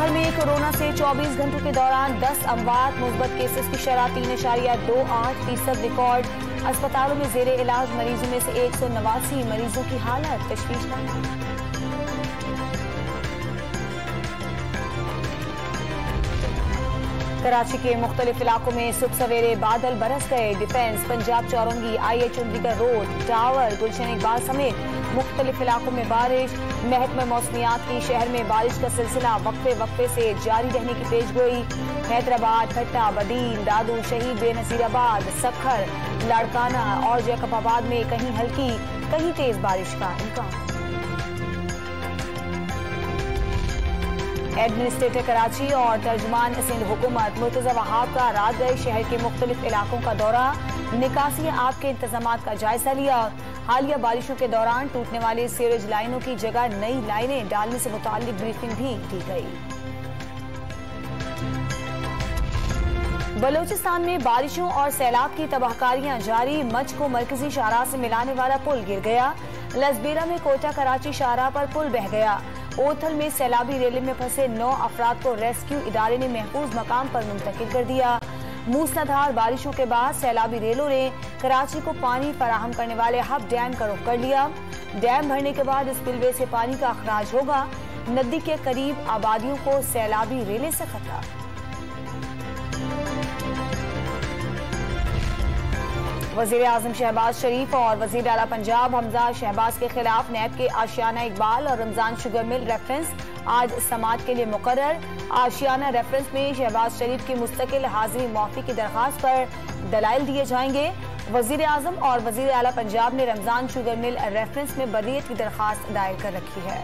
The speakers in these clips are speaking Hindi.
लाहौर में कोरोना से 24 घंटों के दौरान 10 अमवात, मुस्बत केसेस की शरह 3.28% रिकॉर्ड। अस्पतालों में जेरे इलाज मरीजों में से 189 मरीजों की हालत तशवीशनाक। कराची के मुख्तलिफ इलाकों में सुबह सवेरे बादल बरस गए। Defence, Punjab Chowrangi, IH Chandigarh road, tower, Gulshan Iqbal समेत मुख्तलिफ इलाकों में बारिश। महकमा मौसमियात की शहर में बारिश का सिलसिला वक्फे वक्फे से जारी रहने की पेशगोई। हैदराबाद, ठट्टा, बदीन, दादू, शहीद बेनजीराबाद, सखर, लाड़काना और जैकबाबाद में कहीं हल्की कहीं तेज बारिश का इम्कान। एडमिनिस्ट्रेटर कराची और तर्जुमान सिंध हुकूमत मुर्तजा वहाब का रात गए शहर के मुख्तलिफ इलाकों का दौरा, निकासी आब के इंतजामात का जायजा लिया। हालिया बारिशों के दौरान टूटने वाली सीवरेज लाइनों की जगह नई लाइनें डालने से मुताल्लिक ब्रीफिंग भी की गई। बलोचिस्तान में बारिशों और सैलाब की तबाहकारियां जारी। मच को मरकजी शाहराह से मिलाने वाला पुल गिर गया। लसबेरा में कोटा कराची शाहराह पर पुल बह गया। ओथल में सैलाबी रेले में फंसे 9 अफराद को रेस्क्यू इदारे ने महफूज मकाम पर मुंतकिल कर दिया। मूसलाधार बारिशों के बाद सैलाबी रेलों ने कराची को पानी फराहम करने वाले हब डैम का रुख कर लिया। डैम भरने के बाद स्पिलवे से पानी का अखराज होगा। नदी के करीब आबादियों को सैलाबी रेले से खतरा। वजीर आजम शहबाज शरीफ और वजीर आला पंजाब हमजा शहबाज के खिलाफ नैब के आशियाना इकबाल और रमजान शुगर मिल रेफरेंस आज समाअत के लिए मुकर्रर। आशियाना रेफरेंस में शहबाज शरीफ की मुस्तकिल हाजिरी मुआफी की दरखास्त पर दलाइल दिए जाएंगे। वजीर आजम और वजीर आला पंजाब ने रमजान शुगर मिल रेफरेंस में बरीयत की दरखास्त दायर कर रखी है।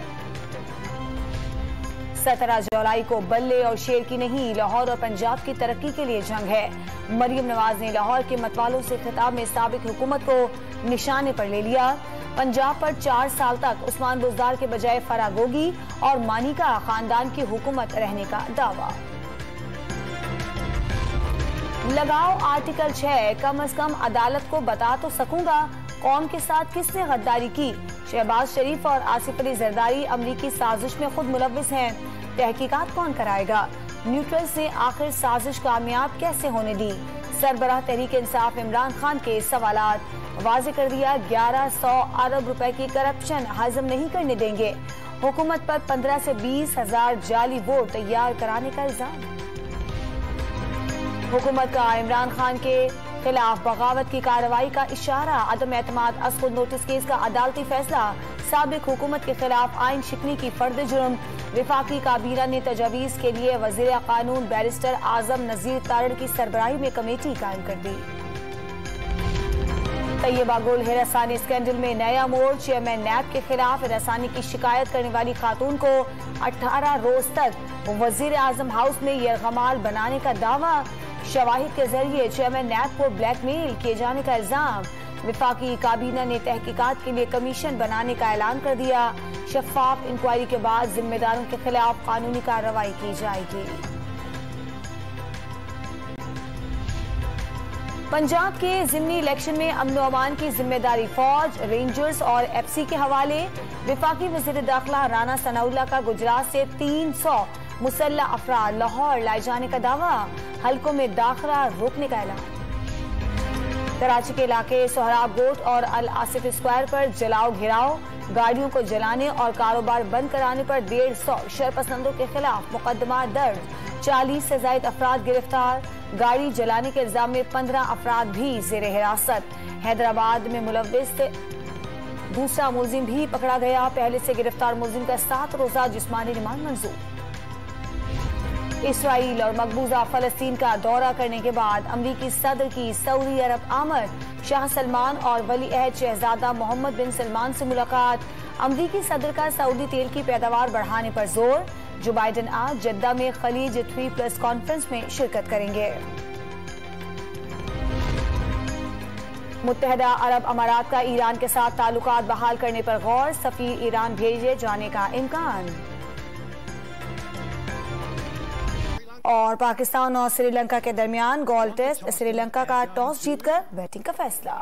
17 जुलाई को बल्ले और शेर की नहीं, लाहौर और पंजाब की तरक्की के लिए जंग है। मरियम नवाज ने लाहौर के मतवालों से खिताब में साबिक हुकूमत को निशाने पर ले लिया। पंजाब पर 4 साल तक उस्मान बुज़दार के बजाय फरागोगी और मानिका खानदान की हुकूमत रहने का दावा। लगाओ आर्टिकल 6, कम अज कम अदालत को बता तो सकूंगा कौम के साथ किसने गद्दारी की। शहबाज शरीफ और आसिफ अली जरदारी अमरीकी साजिश में खुद मुलव्विस हैं। तहकीकात कौन कराएगा। न्यूट्रल्स ने आखिर साजिश कामयाब कैसे होने दी। सरबराह तहरीक इंसाफ इमरान खान के सवालात। वाज़े कर दिया 1100 अरब रुपए की करप्शन हजम नहीं करने देंगे। हुकूमत पर 15 से 20 हजार जाली वोट तैयार कराने का इल्जाम। हुकूमत का इमरान खान के खिलाफ बगावत की कार्रवाई का इशारा। अदम एतमाद अस नोटिस केस का अदालती फैसला। साबिक हुकूमत के खिलाफ आइन शिकनी की फर्द जुर्म। विफाकी काबीना ने तजावीज के लिए वजीर कानून बैरिस्टर आजम नजीर तारड़ की सरबराही में कमेटी कायम कर दी। तैयबा गुल हिरासानी स्कैंडल में नया मोड़। चेयरमैन नैब के खिलाफ हिरासानी की शिकायत करने वाली खातून को 18 रोज तक वजीर आजम हाउस में यरगमाल बनाने का दावा। शवाहिद के जरिए चेयरमैन नैब को ब्लैकमेल किए जाने का इल्जाम। विफाकी काबीना ने तहकीकात के लिए कमीशन बनाने का ऐलान कर दिया। शफाफ इंक्वायरी के बाद जिम्मेदारों के खिलाफ कानूनी कार्रवाई की जाएगी। पंजाब के जिमनी इलेक्शन में अमन व अमान की जिम्मेदारी फौज, रेंजर्स और एफसी के हवाले। विफाकी वजीर दाखिला राना सनाउल्लाह का गुजरात से 300 मुसल्ला अफराद लाहौर लाए जाने का दावा। हल्कों में दाखिला रोकने का ऐलान। कराची के इलाके सोहराब गोट और अल आसिफ स्क्वायर पर जलाओ घिराव। गाड़ियों को जलाने और कारोबार बंद कराने पर 150 शरपसंदों के खिलाफ मुकदमा दर्ज। 40 से ज्यादा अफराद गिरफ्तार। गाड़ी जलाने के इल्जाम में 15 अफराद भी जेर हिरासत। हैदराबाद में मुलव्विस दूसरा मुलजिम भी पकड़ा गया। पहले से गिरफ्तार मुलजिम का 7 रोजा जिस्मानी रिमांड मंजूर। इसराइल और मकबूजा फलस्तीन का दौरा करने के बाद अमरीकी सदर की सऊदी अरब आमद। शाह सलमान और वली अहद शहजादा मोहम्मद बिन सलमान से मुलाकात। अमरीकी सदर का सऊदी तेल की पैदावार बढ़ाने पर जोर। जो बाइडन आज जद्दा में खलीज 3+ कॉन्फ्रेंस में शिरकत करेंगे। मुत्तहदा अरब अमारात का ईरान के साथ ताल्लुकात बहाल करने पर गौर। सफीर ईरान भेजे जाने का इम्कान। और पाकिस्तान और श्रीलंका के दरमियान गोल्ड टेस्ट। श्रीलंका का टॉस जीतकर बैटिंग का फैसला।